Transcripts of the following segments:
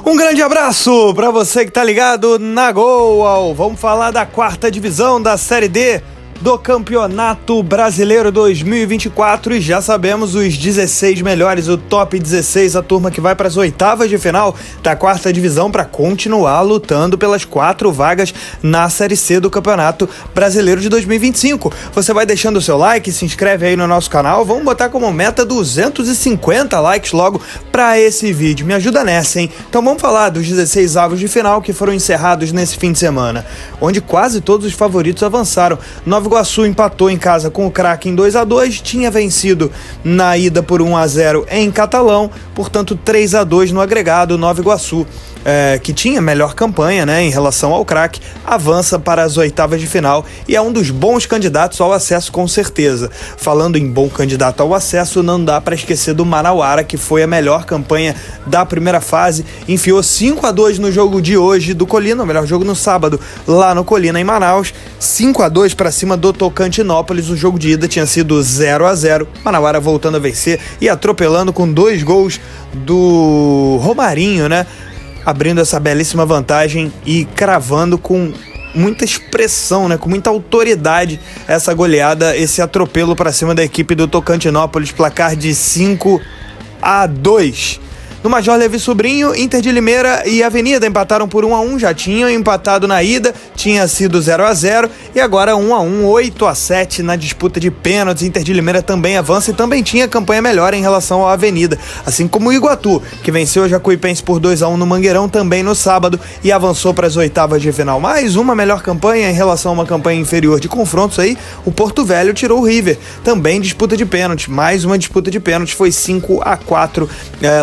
Um grande abraço para você que tá ligado na Goal. Vamos falar da quarta divisão da Série D do Campeonato Brasileiro 2024 e já sabemos os 16 melhores, o top 16, a turma que vai para as oitavas de final da quarta divisão para continuar lutando pelas 4 vagas na Série C do Campeonato Brasileiro de 2025. Você vai deixando o seu like, se inscreve aí no nosso canal, vamos botar como meta 250 likes logo para esse vídeo, me ajuda nessa, hein? Então vamos falar dos 16 avos de final que foram encerrados nesse fim de semana, onde quase todos os favoritos avançaram. Nova Iguaçu empatou em casa com o Crack em 2-2, tinha vencido na ida por 1-0 em Catalão, portanto 3-2 no agregado. Nova Iguaçu, que tinha melhor campanha, né, em relação ao Crack, avança para as oitavas de final e é um dos bons candidatos ao acesso, com certeza. Falando em bom candidato ao acesso, não dá para esquecer do Manauara, que foi a melhor campanha da primeira fase, enfiou 5-2 no jogo de hoje do Colina, o melhor jogo no sábado lá no Colina, em Manaus, 5-2 para cima do Tocantinópolis. O jogo de ida tinha sido 0-0, Manauara voltando a vencer e atropelando com 2 gols do Romarinho, né, abrindo essa belíssima vantagem e cravando com muita expressão, né, com muita autoridade essa goleada, esse atropelo para cima da equipe do Tocantinópolis, placar de 5-2. No Major Levi Sobrinho, Inter de Limeira e Avenida empataram por 1-1, já tinham empatado na ida, tinha sido 0-0 e agora 1-1, 8-7 na disputa de pênaltis. Inter de Limeira também avança e também tinha campanha melhor em relação à Avenida, assim como o Iguatu, que venceu a Jacuipense por 2-1 no Mangueirão também no sábado e avançou para as oitavas de final. Mais uma melhor campanha em relação a uma campanha inferior de confrontos aí, o Porto Velho tirou o River, também disputa de pênalti, mais uma disputa de pênalti, foi 5-4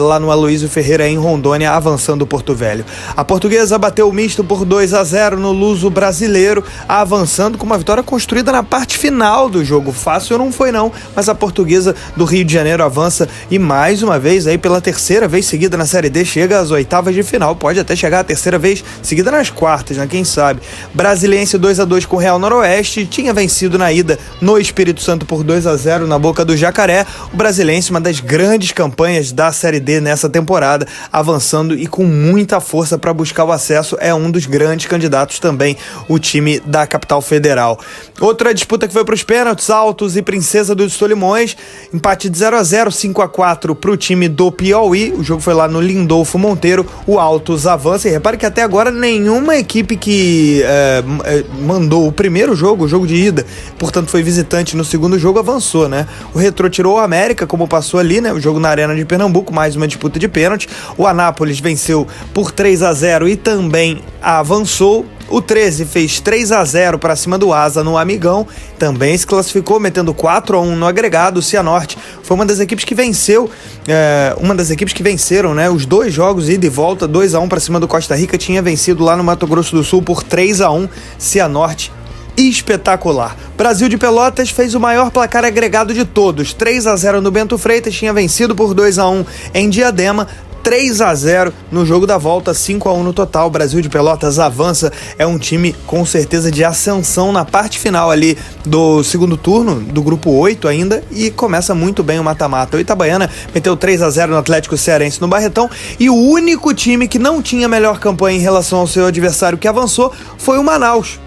lá no Aloysio Ferreira em Rondônia, avançando o Porto Velho. A Portuguesa bateu o misto por 2-0 no Luso Brasileiro, avançando com uma vitória construída na parte final do jogo. Fácil não foi não, mas a Portuguesa do Rio de Janeiro avança e mais uma vez, aí pela terceira vez seguida na Série D, chega às oitavas de final, pode até chegar a terceira vez seguida nas quartas, né? Quem sabe. Brasiliense 2-2 com o Real Noroeste, tinha vencido na ida no Espírito Santo por 2-0 na Boca do Jacaré. O Brasiliense, uma das grandes campanhas da Série D nessa temporada, avançando e com muita força para buscar o acesso, é um dos grandes candidatos também, o time da capital federal. Outra disputa que foi para os pênaltis, Altos e Princesa dos Solimões, empate de 0-0, 5-4 para o time do Piauí, o jogo foi lá no Lindolfo Monteiro, o Altos avança, e repare que até agora nenhuma equipe que mandou o primeiro jogo, o jogo de ida, portanto foi visitante no segundo jogo, avançou, né? O Retrô tirou o América, como passou ali, né? O jogo na Arena de Pernambuco, mais uma disputa de pênalti. O Anápolis venceu por 3-0 e também avançou. O 13 fez 3-0 para cima do Asa no Amigão, também se classificou, metendo 4-1 no agregado. O Cianorte foi uma das equipes que venceu, né, os 2 jogos, ida e volta, 2-1 para cima do Costa Rica, tinha vencido lá no Mato Grosso do Sul por 3-1, Cianorte espetacular. Brasil de Pelotas fez o maior placar agregado de todos, 3-0 no Bento Freitas, tinha vencido por 2-1 em Diadema, 3-0 no jogo da volta, 5-1 no total. Brasil de Pelotas avança, é um time com certeza de ascensão na parte final ali do segundo turno, do grupo 8 ainda, e começa muito bem o mata-mata. O Itabaiana meteu 3-0 no Atlético Cearense no Barretão, e o único time que não tinha melhor campanha em relação ao seu adversário que avançou foi o Manaus.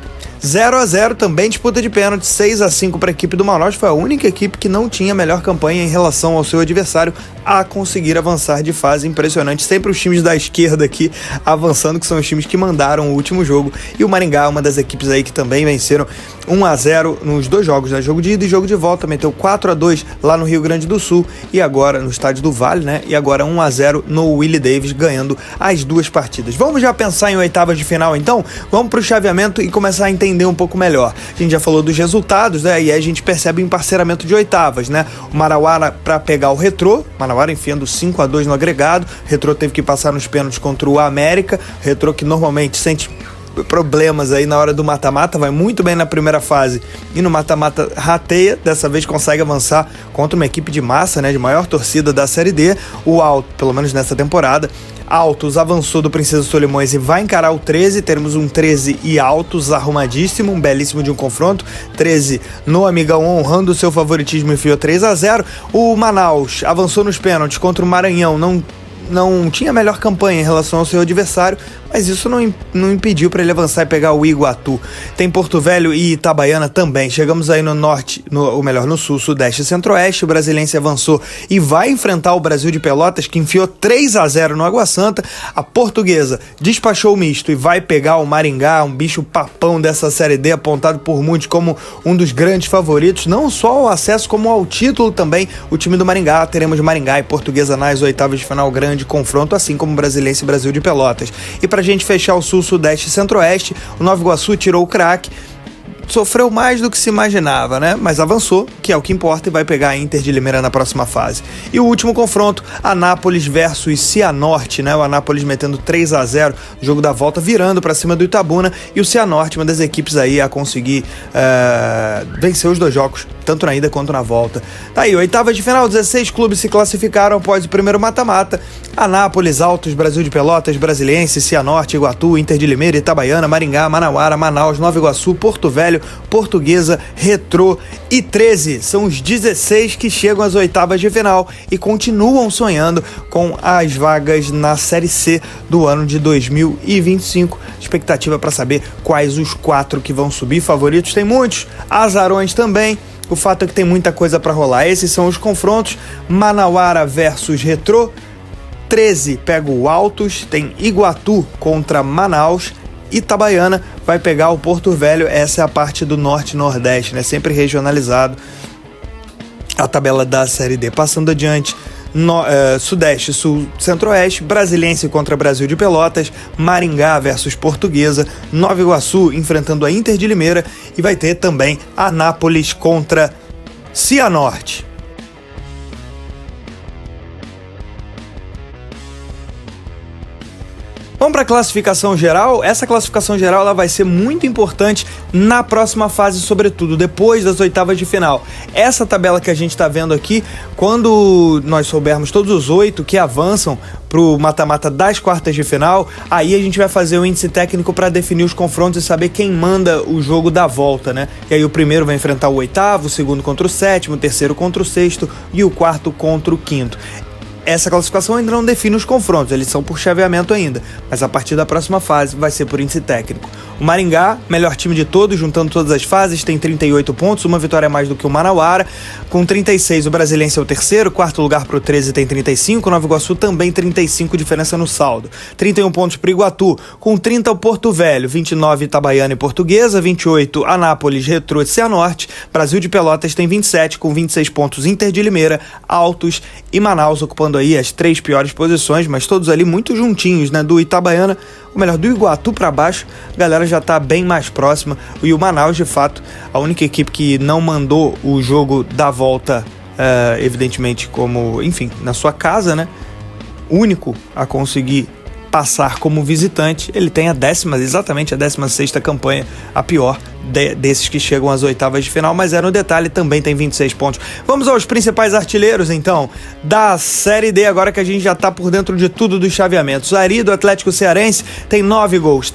0-0, também disputa de pênalti, 6-5 para a equipe do Manaus, foi a única equipe que não tinha melhor campanha em relação ao seu adversário a conseguir avançar de fase. Impressionante, sempre os times da esquerda aqui avançando, que são os times que mandaram o último jogo, e o Maringá, uma das equipes aí que também venceram 1-0 nos 2 jogos, né? Jogo de ida e jogo de volta, meteu 4-2 lá no Rio Grande do Sul, e agora no estádio do Vale, né? E agora 1-0 no Willie Davis, ganhando as 2 partidas. Vamos já pensar em oitavas de final então? Vamos pro chaveamento e começar a entender um pouco melhor. A gente já falou dos resultados, né? E aí a gente percebe o emparceramento de oitavas, né? O Manauara para pegar o Retrô, Manauara enfiando 5-2 no agregado, o Retrô teve que passar nos pênaltis contra o América, o Retrô que normalmente sente problemas aí na hora do mata-mata, vai muito bem na primeira fase e no mata-mata rateia, dessa vez consegue avançar contra uma equipe de massa, né, de maior torcida da Série D, o Alto, pelo menos nessa temporada. Altos avançou do Princesa Solimões e vai encarar o 13, teremos um 13 e Altos arrumadíssimo, um belíssimo de um confronto, 13 no Amigão honrando o seu favoritismo, enfiou 3-0, o Manaus avançou nos pênaltis contra o Maranhão, não tinha a melhor campanha em relação ao seu adversário, mas isso não impediu para ele avançar e pegar o Iguatu. Tem Porto Velho e Itabaiana também. Chegamos aí no norte, no sul, sudeste e centro-oeste. O Brasiliense avançou e vai enfrentar o Brasil de Pelotas, que enfiou 3-0 no Água Santa. A Portuguesa despachou o misto e vai pegar o Maringá, um bicho papão dessa Série D, apontado por muitos como um dos grandes favoritos, não só ao acesso como ao título também. O time do Maringá, teremos Maringá e Portuguesa nas oitavas de final, grande confronto, assim como Brasiliense e Brasil de Pelotas. E pra gente fechar o sul, sudeste e centro-oeste, o Nova Iguaçu tirou o craque, sofreu mais do que se imaginava, né? Mas avançou, que é o que importa, e vai pegar a Inter de Limeira na próxima fase. E o último confronto, Anápolis versus Cianorte, né? O Anápolis metendo 3-0, jogo da volta, virando para cima do Itabuna, e o Cianorte, uma das equipes aí a conseguir vencer os dois jogos, tanto na ida quanto na volta. Tá aí, oitavas de final, 16 clubes se classificaram após o primeiro mata-mata. Anápolis, Altos, Brasil de Pelotas, Brasiliense, Cianorte, Iguatu, Inter de Limeira, Itabaiana, Maringá, Manauara, Manaus, Nova Iguaçu, Porto Velho, Portuguesa, Retrô e 13. São os 16 que chegam às oitavas de final e continuam sonhando com as vagas na Série C do ano de 2025. Expectativa para saber quais os 4 que vão subir. Favoritos tem muitos, azarões também. O fato é que tem muita coisa para rolar. Esses são os confrontos: Manauara versus Retrô, 13 pega o Altos, tem Iguatu contra Manaus, Itabaiana vai pegar o Porto Velho. Essa é a parte do norte e nordeste, né? Sempre regionalizado a tabela da Série D. Passando adiante, Sudeste, Sul, Centro-Oeste, Brasiliense contra Brasil de Pelotas, Maringá versus Portuguesa, Nova Iguaçu enfrentando a Inter de Limeira, e vai ter também Anápolis contra Cianorte. Vamos para a classificação geral. Essa classificação geral ela vai ser muito importante na próxima fase, sobretudo depois das oitavas de final. Essa tabela que a gente está vendo aqui, quando nós soubermos todos os 8 que avançam para o mata-mata das quartas de final, aí a gente vai fazer o índice técnico para definir os confrontos e saber quem manda o jogo da volta, né? E aí o primeiro vai enfrentar o oitavo, o segundo contra o sétimo, o terceiro contra o sexto e o quarto contra o quinto. Essa classificação ainda não define os confrontos, eles são por chaveamento ainda, mas a partir da próxima fase vai ser por índice técnico. O Maringá, melhor time de todos, juntando todas as fases, tem 38 pontos, uma vitória a mais do que o Manauara. Com 36, o Brasiliense é o terceiro, quarto lugar para o 13 tem 35, Nova Iguaçu também 35, diferença no saldo. 31 pontos para o Iguatu, com 30 o Porto Velho, 29 Itabaiana e Portuguesa, 28 Anápolis, Retrô e Cianorte. Brasil de Pelotas tem 27, com 26 pontos Inter de Limeira, Altos e Manaus, ocupando aí as 3 piores posições, mas todos ali muito juntinhos, né? Do Itabaiana, ou melhor, do Iguatu para baixo, a galera já tá bem mais próxima. E o Manaus, de fato, a única equipe que não mandou o jogo da volta, evidentemente, como, enfim, na sua casa, né? Único a conseguir passar como visitante. Ele tem exatamente a 16ª campanha, a pior desses que chegam às oitavas de final, mas no detalhe, também tem 26 pontos. Vamos aos principais artilheiros, então, da Série D, agora que a gente já tá por dentro de tudo dos chaveamentos. O Ari, do Atlético Cearense, tem 9 gols,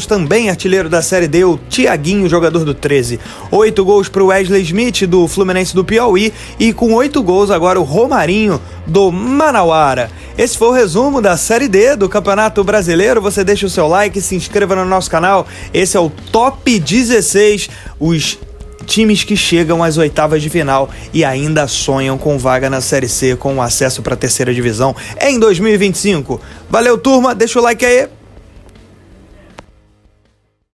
também artilheiro da Série D, o Thiaguinho, jogador do 13. 8 gols para o Wesley Smith, do Fluminense do Piauí, e com 8 gols agora o Romarinho, do Manauara. Esse foi o resumo da Série D do Campeonato Brasileiro. Você deixa o seu like, se inscreva no nosso canal. Esse é o Top 16, os times que chegam às oitavas de final e ainda sonham com vaga na Série C, com acesso para a terceira divisão em 2025. Valeu, turma, deixa o like aí.